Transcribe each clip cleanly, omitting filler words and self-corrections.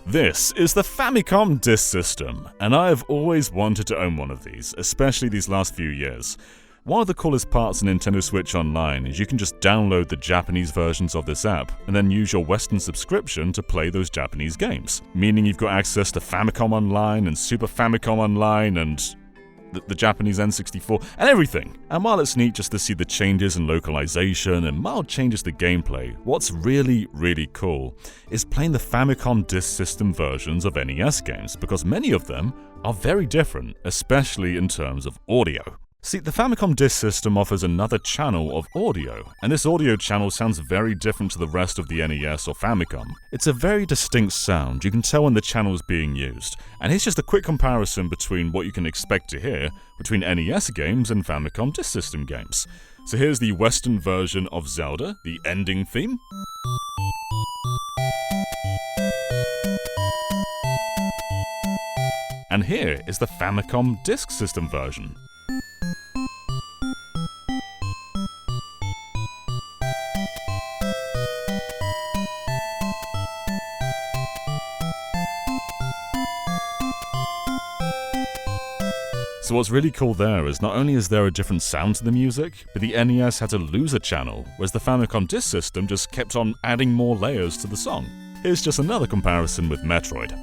This is the Famicom disk system, and I have always wanted to own one of these, especially these last few years. One of the coolest parts of Nintendo Switch Online is you can just download the Japanese versions of this app, and then use your Western subscription to play those Japanese games. Meaning you've got access to Famicom Online and Super Famicom Online and the Japanese N64 and everything. And while it's neat just to see the changes in localization and mild changes to gameplay, what's really cool is playing the Famicom disk system versions of NES games, because many of them are very different, especially in terms of audio. See, the Famicom disk system offers another channel of audio, and this audio channel sounds very different to the rest of the NES or Famicom. It's a very distinct sound, you can tell when the channel is being used, and here's just a quick comparison between what you can expect to hear between NES games and Famicom disk system games. So here's the Western version of Zelda, the ending theme. And here is the Famicom disk system version. So what's really cool there is not only is there a different sound to the music, but the NES had to lose a channel, whereas the Famicom disk system just kept on adding more layers to the song. Here's just another comparison with Metroid.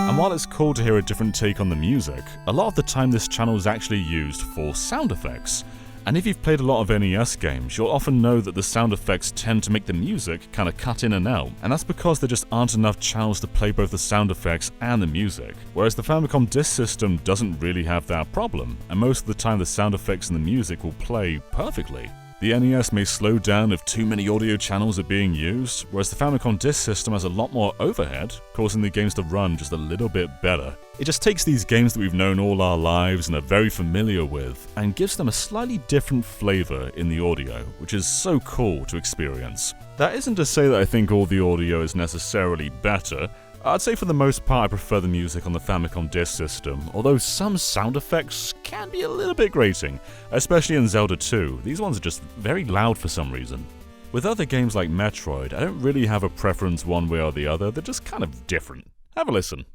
And while it's cool to hear a different take on the music, a lot of the time this channel is actually used for sound effects. And if you've played a lot of NES games, you'll often know that the sound effects tend to make the music kind of cut in and out, and that's because there just aren't enough channels to play both the sound effects and the music. Whereas the Famicom disk system doesn't really have that problem, and most of the time the sound effects and the music will play perfectly. The NES may slow down if too many audio channels are being used, whereas the Famicom disk system has a lot more overhead, causing the games to run just a little bit better. It just takes these games that we've known all our lives and are very familiar with, and gives them a slightly different flavor in the audio, which is so cool to experience. That isn't to say that I think all the audio is necessarily better. I'd say for the most part I prefer the music on the Famicom disk system, although some sound effects can be a little bit grating, especially in Zelda 2. These ones are just very loud for some reason. With other games like Metroid, I don't really have a preference one way or the other, they're just kind of different. Have a listen.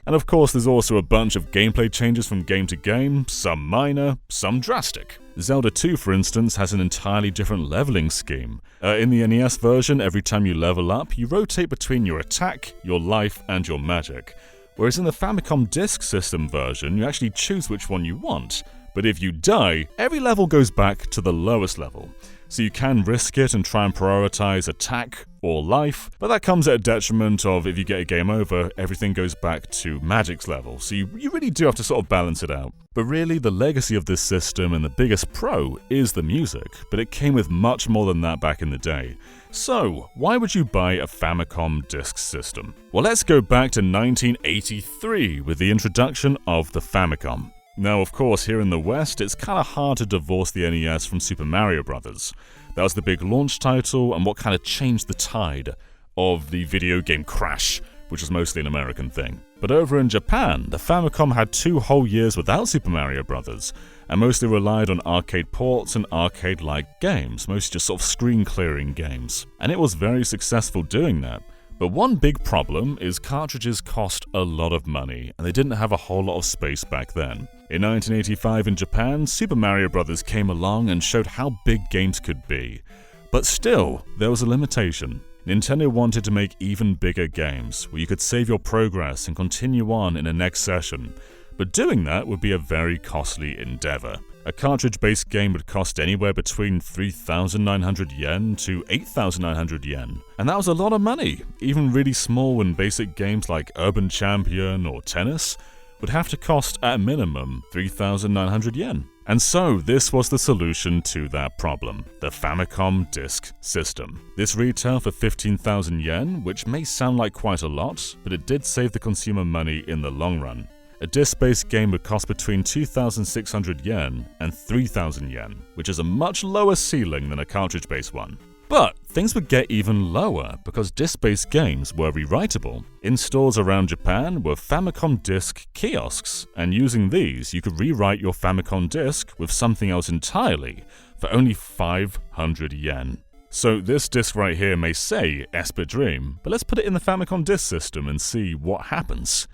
And of course there's also a bunch of gameplay changes from game to game, some minor, some drastic. Zelda 2, for instance, has an entirely different leveling scheme. In the NES version, every time you level up, you rotate between your attack, your life, and your magic. Whereas in the Famicom disk system version, you actually choose which one you want. But if you die, every level goes back to the lowest level. So you can risk it and try and prioritize attack or life, but that comes at a detriment of if you get a game over, everything goes back to magic's level, so you really do have to sort of balance it out. But really, the legacy of this system and the biggest pro is the music, but it came with much more than that back in the day. So, why would you buy a Famicom disk system? Well, let's go back to 1983 with the introduction of the Famicom. Now, of course, here in the West, it's kinda hard to divorce the NES from Super Mario Bros. That was the big launch title and what kind of changed the tide of the video game crash, which was mostly an American thing. But over in Japan, the Famicom had 2 whole years without Super Mario Bros. And mostly relied on arcade ports and arcade-like games, mostly just sort of screen-clearing games. And it was very successful doing that. But one big problem is cartridges cost a lot of money, and they didn't have a whole lot of space back then. In 1985 in Japan, Super Mario Bros. Came along and showed how big games could be. But still, there was a limitation. Nintendo wanted to make even bigger games, where you could save your progress and continue on in the next session. But doing that would be a very costly endeavor. A cartridge-based game would cost anywhere between 3,900 yen to 8,900 yen. And that was a lot of money. Even really small and basic games like Urban Champion or Tennis would have to cost at a minimum 3,900 yen. And so this was the solution to that problem, the Famicom Disk System. This retailed for 15,000 yen, which may sound like quite a lot, but it did save the consumer money in the long run. A disc-based game would cost between 2,600 yen and 3,000 yen, which is a much lower ceiling than a cartridge-based one. But things would get even lower because disc-based games were rewritable. In stores around Japan were Famicom Disk kiosks, and using these you could rewrite your Famicom Disk with something else entirely for only 500 yen. So this disc right here may say Esper Dream, but let's put it in the Famicom Disk System and see what happens.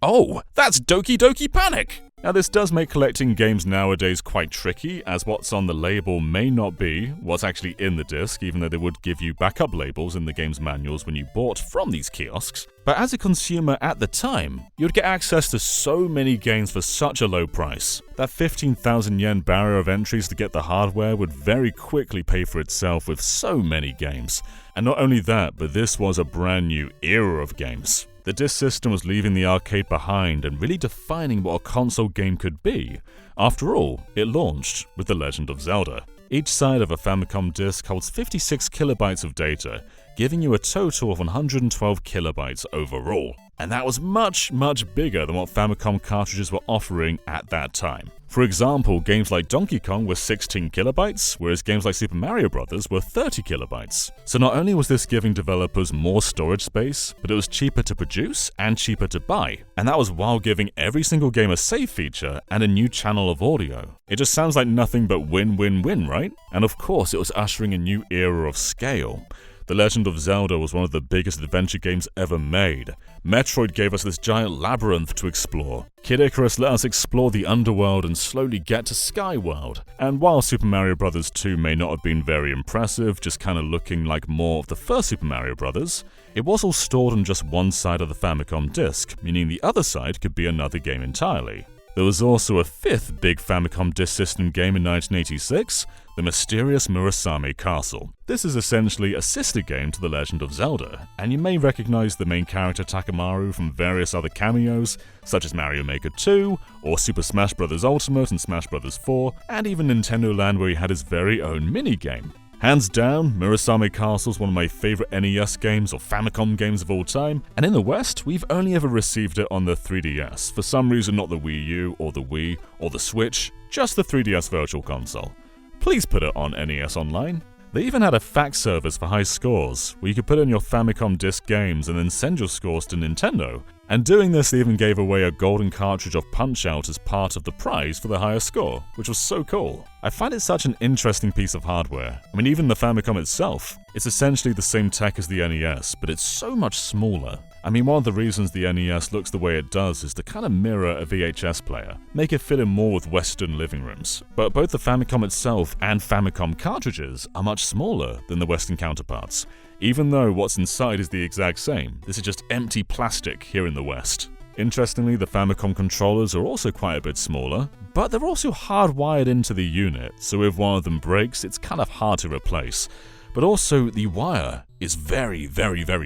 Oh, that's Doki Doki Panic! Now this does make collecting games nowadays quite tricky, as what's on the label may not be what's actually in the disc, even though they would give you backup labels in the game's manuals when you bought from these kiosks. But as a consumer at the time, you'd get access to so many games for such a low price. That 15,000 yen barrier of entries to get the hardware would very quickly pay for itself with so many games. And not only that, but this was a brand new era of games. The disc system was leaving the arcade behind and really defining what a console game could be. After all, it launched with The Legend of Zelda. Each side of a Famicom disc holds 56 kilobytes of data, giving you a total of 112 kilobytes overall. And that was much bigger than what Famicom cartridges were offering at that time. For example, games like Donkey Kong were 16 kilobytes, whereas games like Super Mario Bros. Were 30 kilobytes. So not only was this giving developers more storage space, but it was cheaper to produce and cheaper to buy. And that was while giving every single game a save feature and a new channel of audio. It just sounds like nothing but win-win-win, right? And of course, it was ushering a new era of scale. The Legend of Zelda was one of the biggest adventure games ever made. Metroid gave us this giant labyrinth to explore. Kid Icarus let us explore the underworld and slowly get to Skyworld. And while Super Mario Bros. 2 may not have been very impressive, just kinda looking like more of the first Super Mario Bros., it was all stored on just one side of the Famicom disc, meaning the other side could be another game entirely. There was also a fifth big Famicom Disk System game in 1986, The Mysterious Murasame Castle. This is essentially a sister game to The Legend of Zelda, and you may recognize the main character Takamaru from various other cameos, such as Mario Maker 2, or Super Smash Bros. Ultimate and Smash Bros. 4, and even Nintendo Land where he had his very own minigame. Hands down, Murasame Castle is one of my favorite NES games or Famicom games of all time, and in the West, we've only ever received it on the 3DS. For some reason, not the Wii U, or the Wii, or the Switch, just the 3DS Virtual Console. Please put it on NES Online. They even had a fax service for high scores, where you could put in your Famicom disc games and then send your scores to Nintendo. And doing this, they even gave away a golden cartridge of Punch-Out as part of the prize for the higher score, which was so cool. I find it such an interesting piece of hardware. I mean, even the Famicom itself, it's essentially the same tech as the NES, but it's so much smaller. I mean, one of the reasons the NES looks the way it does is to kind of mirror a VHS player, make it fit in more with Western living rooms. But both the Famicom itself and Famicom cartridges are much smaller than the Western counterparts. Even though what's inside is the exact same, this is just empty plastic here in the West. Interestingly, the Famicom controllers are also quite a bit smaller, but they're also hardwired into the unit, so if one of them breaks, it's kind of hard to replace. But also, the wire is very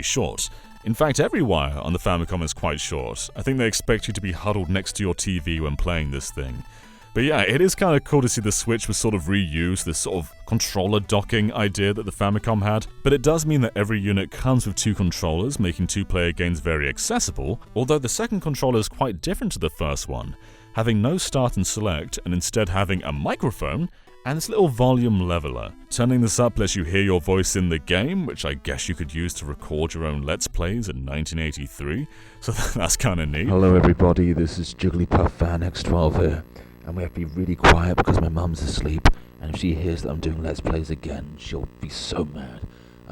short. In fact, every wire on the Famicom is quite short. I think they expect you to be huddled next to your TV when playing this thing. But yeah, it is kind of cool to see the Switch was sort of reused, this sort of controller docking idea that the Famicom had. But it does mean that every unit comes with two controllers, making two-player games very accessible, although the second controller is quite different to the first one, having no start and select and instead having a microphone and this little volume leveler. Turning this up lets you hear your voice in the game, which I guess you could use to record your own Let's Plays in 1983, so that's kinda neat. Hello everybody, this is Jigglypuff Fan X12 here, and we have to be really quiet because my mum's asleep, and if she hears that I'm doing Let's Plays again, she'll be so mad.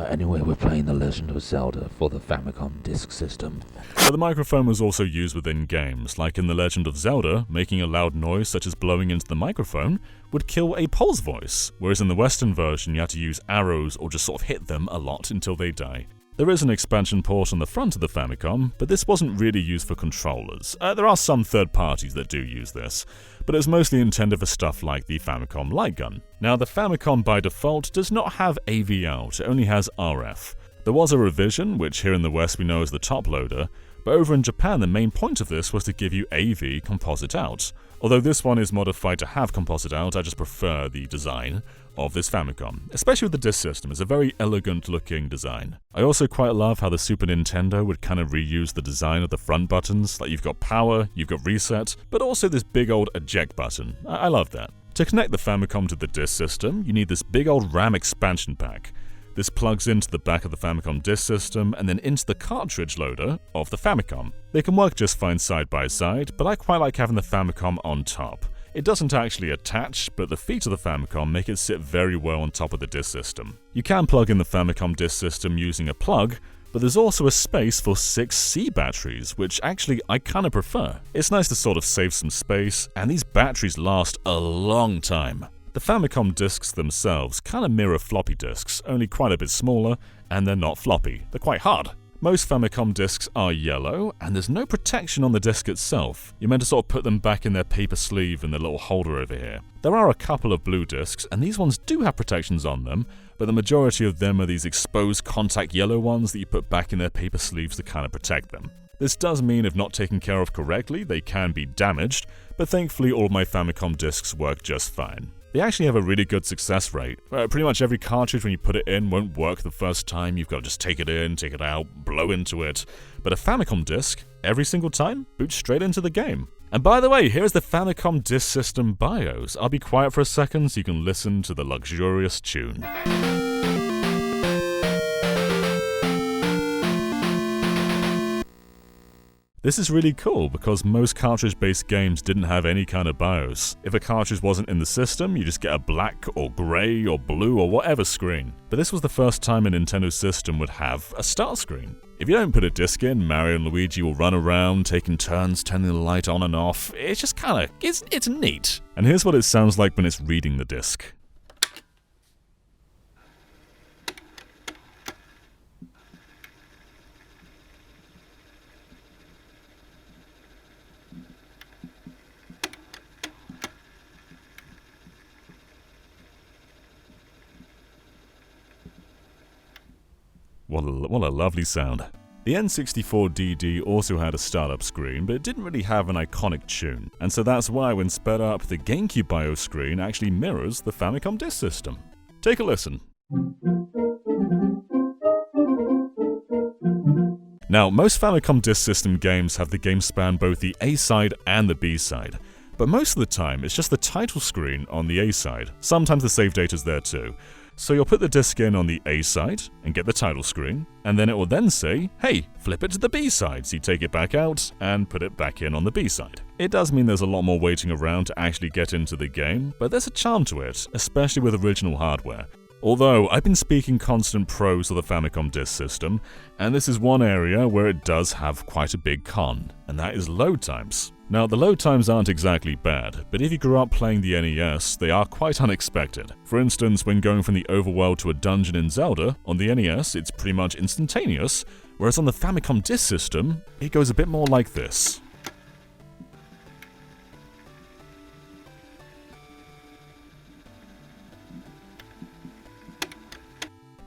Anyway, we're playing The Legend of Zelda for the Famicom Disk System. But the microphone was also used within games, like in The Legend of Zelda, making a loud noise such as blowing into the microphone would kill a Pole's voice, whereas in the Western version you had to use arrows or just sort of hit them a lot until they die. There is an expansion port on the front of the Famicom, but this wasn't really used for controllers. There are some third parties that do use this, but it's mostly intended for stuff like the Famicom Light Gun. Now, the Famicom by default does not have AV out, it only has RF. There was a revision, which here in the West we know as the top loader, But over in Japan, the main point of this was to give you AV composite out. Although this one is modified to have composite out, I just prefer the design of this Famicom, especially with the disc system. It's a very elegant looking design. I also quite love how the Super Nintendo would kind of reuse the design of the front buttons, like you've got power, you've got reset, but also this big old eject button. I love that. To connect the Famicom to the disc system, you need this big old RAM expansion pack. This plugs into the back of the Famicom disk system and then into the cartridge loader of the Famicom. They can work just fine side by side, but I quite like having the Famicom on top. It doesn't actually attach, but the feet of the Famicom make it sit very well on top of the disk system. You can plug in the Famicom disk system using a plug, but there's also a space for 6 C batteries, which actually I kinda prefer. It's nice to sort of save some space, and these batteries last a long time. The Famicom discs themselves kind of mirror floppy disks, only quite a bit smaller, and they're not floppy, they're quite hard. Most Famicom discs are yellow, and there's no protection on the disc itself. You're meant to sort of put them back in their paper sleeve in the little holder over here. There are a couple of blue discs, and these ones do have protections on them, but the majority of them are these exposed contact yellow ones that you put back in their paper sleeves to kind of protect them. This does mean if not taken care of correctly, they can be damaged, but thankfully all of my Famicom discs work just fine. They actually have a really good success rate. Pretty much every cartridge when you put it in won't work the first time. You've got to just take it in, take it out, blow into it. But a Famicom disc, every single time, boots straight into the game. And by the way, here's the Famicom disk system BIOS. I'll be quiet for a second so you can listen to the luxurious tune. This is really cool because most cartridge-based games didn't have any kind of BIOS. If a cartridge wasn't in the system, you just get a black or grey or blue or whatever screen. But this was the first time a Nintendo system would have a start screen. If you don't put a disc in, Mario and Luigi will run around taking turns turning the light on and off. It's just kinda, it's neat. And here's what it sounds like when it's reading the disc. What a lovely sound. The N64DD also had a startup screen, but it didn't really have an iconic tune, and so that's why when sped up, the GameCube BIOS screen actually mirrors the Famicom disk system. Take a listen. Now, most Famicom disk system games have the game span both the A side and the B side, but most of the time it's just the title screen on the A side. Sometimes the save data's there too. So you'll put the disc in on the A side and get the title screen, and then it will then say, hey, flip it to the B side, so you take it back out and put it back in on the B side. It does mean there's a lot more waiting around to actually get into the game, but there's a charm to it, especially with original hardware. Although, I've been speaking constant pros of the Famicom disk system, and this is one area where it does have quite a big con, and that is load times. Now, the load times aren't exactly bad, but if you grew up playing the NES, they are quite unexpected. For instance, when going from the overworld to a dungeon in Zelda, on the NES it's pretty much instantaneous, whereas on the Famicom disk system, it goes a bit more like this.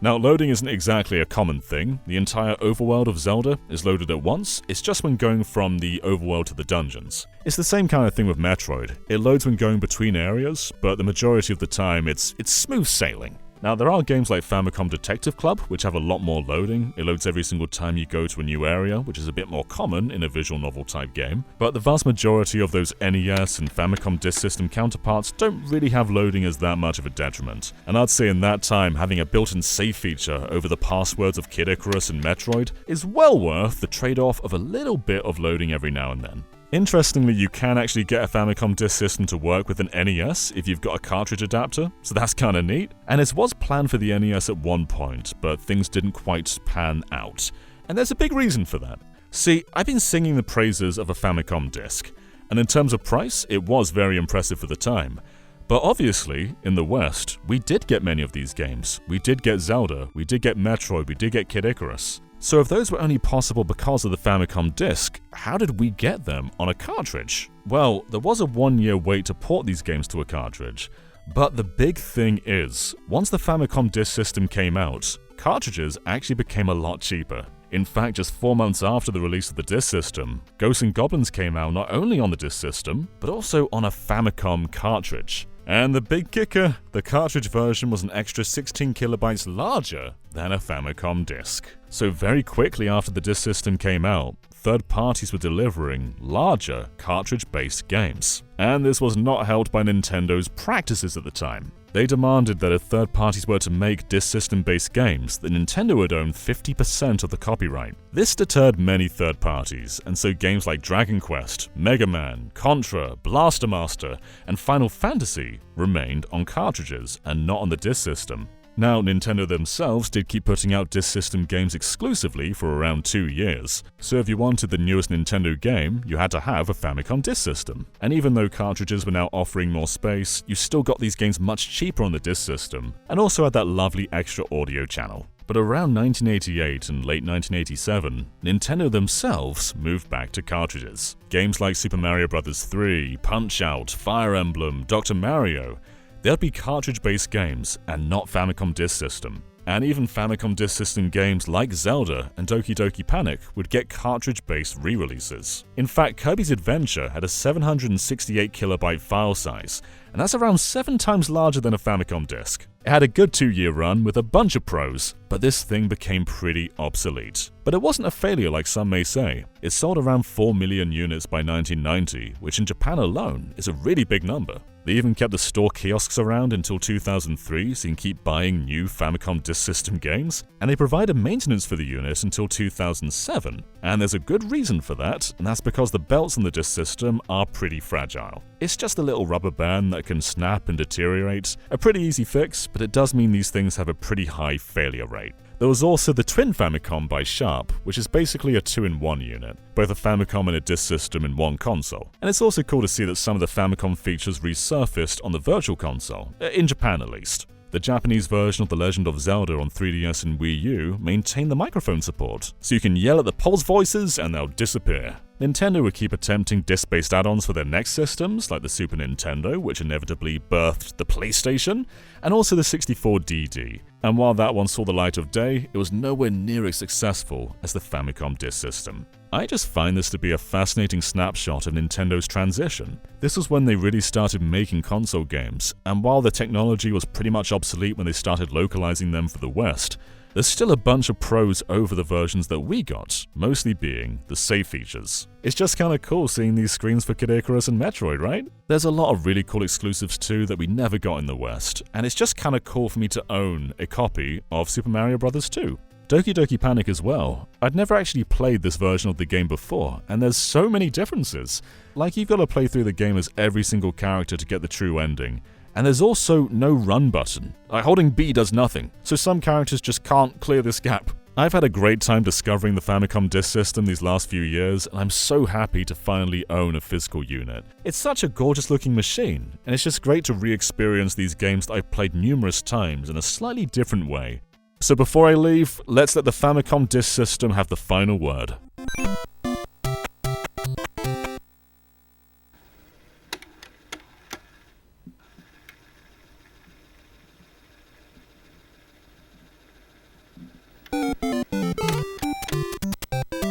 Now, loading isn't exactly a common thing. The entire overworld of Zelda is loaded at once. It's just when going from the overworld to the dungeons. It's the same kind of thing with Metroid. It loads when going between areas, but the majority of the time it's smooth sailing. Now, there are games like Famicom Detective Club, which have a lot more loading. It loads every single time you go to a new area, which is a bit more common in a visual novel type game. But the vast majority of those NES and Famicom disk system counterparts don't really have loading as that much of a detriment. And I'd say in that time, having a built-in save feature over the passwords of Kid Icarus and Metroid is well worth the trade-off of a little bit of loading every now and then. Interestingly, you can actually get a Famicom disk system to work with an NES if you've got a cartridge adapter, so that's kinda neat. And it was planned for the NES at one point, but things didn't quite pan out. And there's a big reason for that. See, I've been singing the praises of a Famicom disc, and in terms of price, it was very impressive for the time. But obviously, in the West, we did get many of these games. We did get Zelda, we did get Metroid, we did get Kid Icarus. So if those were only possible because of the Famicom disc, how did we get them on a cartridge? Well, there was a 1-year wait to port these games to a cartridge. But the big thing is, once the Famicom disk system came out, cartridges actually became a lot cheaper. In fact, just 4 months after the release of the disk system, Ghosts and Goblins came out not only on the disk system, but also on a Famicom cartridge. And the big kicker, the cartridge version was an extra 16 kilobytes larger than a Famicom disk. So very quickly after the disk system came out, third parties were delivering larger cartridge-based games. And this was not helped by Nintendo's practices at the time. They demanded that if third parties were to make disk system-based games, that Nintendo would own 50% of the copyright. This deterred many third parties, and so games like Dragon Quest, Mega Man, Contra, Blaster Master, and Final Fantasy remained on cartridges and not on the disk system. Now, Nintendo themselves did keep putting out disk system games exclusively for around 2 years, so if you wanted the newest Nintendo game, you had to have a Famicom disk system. And even though cartridges were now offering more space, you still got these games much cheaper on the disk system, and also had that lovely extra audio channel. But around 1988 and late 1987, Nintendo themselves moved back to cartridges. Games like Super Mario Bros. 3, Punch-Out!, Fire Emblem, Dr. Mario, they'd be cartridge-based games and not Famicom disk system. And even Famicom disk system games like Zelda and Doki Doki Panic would get cartridge-based re-releases. In fact, Kirby's Adventure had a 768 kilobyte file size, and that's around 7 times larger than a Famicom disk. It had a good 2-year run with a bunch of pros, but this thing became pretty obsolete. But it wasn't a failure like some may say. It sold around 4 million units by 1990, which in Japan alone is a really big number. They even kept the store kiosks around until 2003 so you can keep buying new Famicom disk system games, and they provided maintenance for the unit until 2007. And there's a good reason for that, and that's because the belts on the disk system are pretty fragile. It's just a little rubber band that can snap and deteriorate, a pretty easy fix, but it does mean these things have a pretty high failure rate. There was also the Twin Famicom by Sharp, which is basically a 2-in-1 unit, both a Famicom and a disk system in one console. And it's also cool to see that some of the Famicom features resurfaced on the Virtual Console, in Japan at least. The Japanese version of The Legend of Zelda on 3DS and Wii U maintained the microphone support, so you can yell at the Pulse voices and they'll disappear. Nintendo would keep attempting disc-based add-ons for their next systems, like the Super Nintendo, which inevitably birthed the PlayStation, and also the 64DD. And while that one saw the light of day, it was nowhere near as successful as the Famicom disk system. I just find this to be a fascinating snapshot of Nintendo's transition. This was when they really started making console games, and while the technology was pretty much obsolete when they started localizing them for the West, there's still a bunch of pros over the versions that we got, mostly being the save features. It's just kinda cool seeing these screens for Kid Icarus and Metroid, right? There's a lot of really cool exclusives too that we never got in the West, and it's just kinda cool for me to own a copy of Super Mario Bros. 2. Doki Doki Panic as well. I'd never actually played this version of the game before, and there's so many differences. Like, you've got to play through the game as every single character to get the true ending. And there's also no run button. Like, holding B does nothing, so some characters just can't clear this gap. I've had a great time discovering the Famicom disk system these last few years, and I'm so happy to finally own a physical unit. It's such a gorgeous looking machine, and it's just great to re-experience these games that I've played numerous times in a slightly different way. So before I leave, let's let the Famicom disk system have the final word.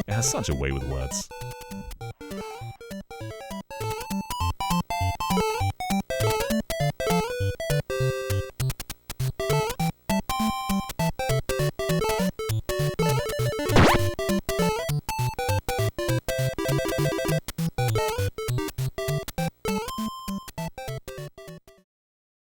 It has such a way with words.